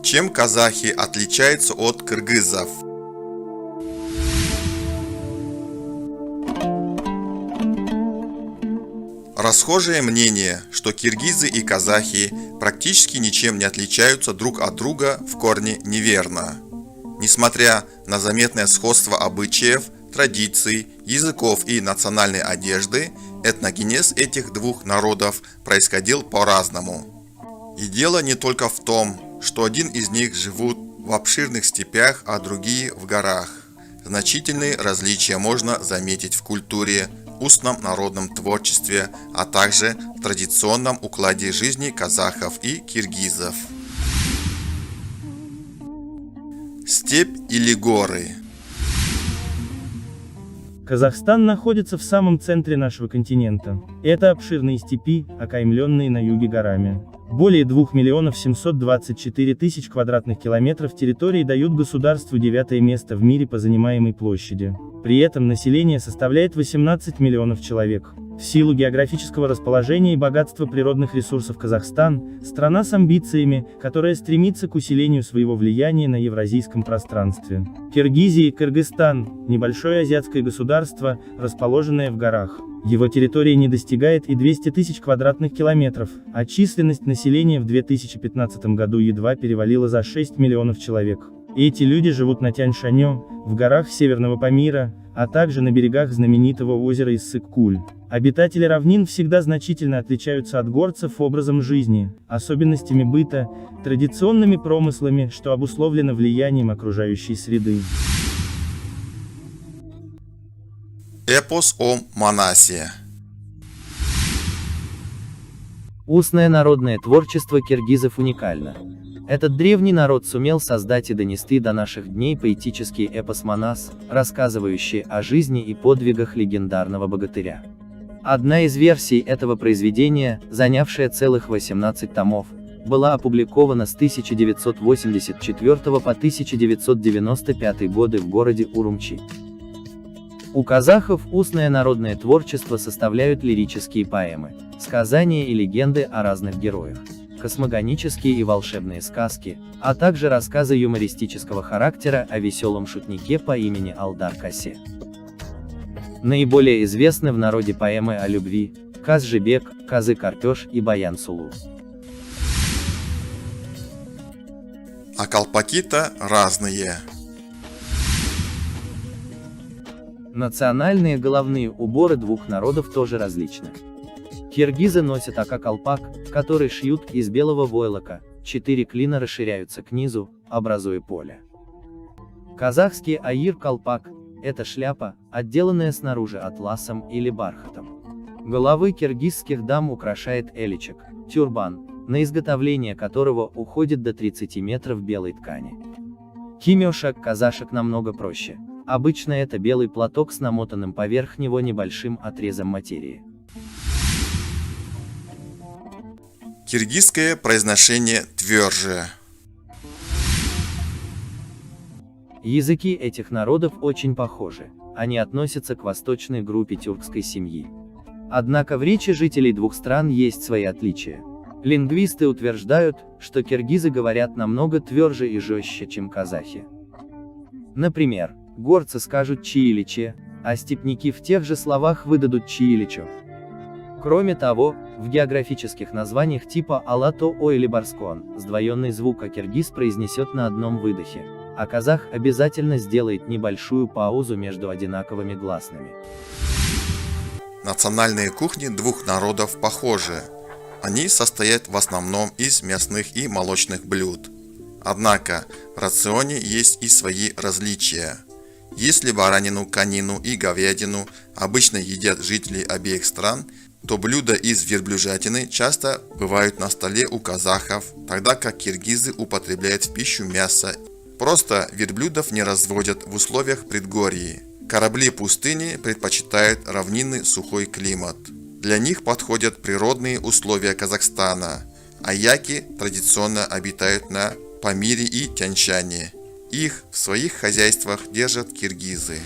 Чем казахи отличаются от кыргызов? Расхожее мнение, что киргизы и казахи практически ничем не отличаются друг от друга, в корне неверно. Несмотря на заметное сходство обычаев, традиций, языков и национальной одежды, этногенез этих двух народов происходил по-разному. И дело не только в том, что один из них живут в обширных степях, а другие в горах. Значительные различия можно заметить в культуре, устном народном творчестве, а также в традиционном укладе жизни казахов и киргизов. Степь или горы? Казахстан находится в самом центре нашего континента. Это обширные степи, окаймленные на юге горами. Более 2 724 000 квадратных километров территории дают государству 9-е место в мире по занимаемой площади. При этом население составляет 18 миллионов человек. В силу географического расположения и богатства природных ресурсов Казахстан – страна с амбициями, которая стремится к усилению своего влияния на евразийском пространстве. Киргизия и Кыргызстан – небольшое азиатское государство, расположенное в горах. Его территория не достигает и 200 000 квадратных километров, а численность населения в 2015 году едва перевалила за 6 миллионов человек. Эти люди живут на Тянь-Шаньо, в горах Северного Памира, а также на берегах знаменитого озера Иссык-Куль. Обитатели равнин всегда значительно отличаются от горцев образом жизни, особенностями быта, традиционными промыслами, что обусловлено влиянием окружающей среды. Эпос о Манасе. Устное народное творчество киргизов уникально. Этот древний народ сумел создать и донести до наших дней поэтический эпос Манас, рассказывающий о жизни и подвигах легендарного богатыря. Одна из версий этого произведения, занявшая целых 18 томов, была опубликована с 1984 по 1995 годы в городе Урумчи. У казахов устное народное творчество составляют лирические поэмы, сказания и легенды о разных героях, космогонические и волшебные сказки, а также рассказы юмористического характера о веселом шутнике по имени Алдар Касе. Наиболее известны в народе поэмы о любви «Каз-Жибек», «Казы-Карпеж» и «Баян-Сулу». А колпаки-то разные. Национальные головные уборы двух народов тоже различны. Киргизы носят ака-колпак, который шьют из белого войлока, 4 клина расширяются к низу, образуя поле. Казахский аир-колпак – это шляпа, отделанная снаружи атласом или бархатом. Головы киргизских дам украшает эличек, тюрбан, на изготовление которого уходит до 30 метров белой ткани. Кимешек казашек намного проще. Обычно это белый платок с намотанным поверх него небольшим отрезом материи. Киргизское произношение тверже. Языки этих народов очень похожи, они относятся к восточной группе тюркской семьи. Однако в речи жителей двух стран есть свои отличия. Лингвисты утверждают, что киргизы говорят намного тверже и жестче, чем казахи. Например, горцы скажут «чииличе», а степняки в тех же словах выдадут «чииличо». Кроме того, в географических названиях типа Алато-О или Барскон, сдвоенный звук киргиз произнесет на одном выдохе, а казах обязательно сделает небольшую паузу между одинаковыми гласными. Национальные кухни двух народов похожи. Они состоят в основном из мясных и молочных блюд. Однако в рационе есть и свои различия. Если баранину, конину и говядину обычно едят жители обеих стран, то блюда из верблюжатины часто бывают на столе у казахов, тогда как киргизы употребляют в пищу мясо. Просто верблюдов не разводят в условиях предгорий. Корабли пустыни предпочитают равнинный сухой климат. Для них подходят природные условия Казахстана, а яки традиционно обитают на Памире и Тянь-Шане. Их в своих хозяйствах держат киргизы.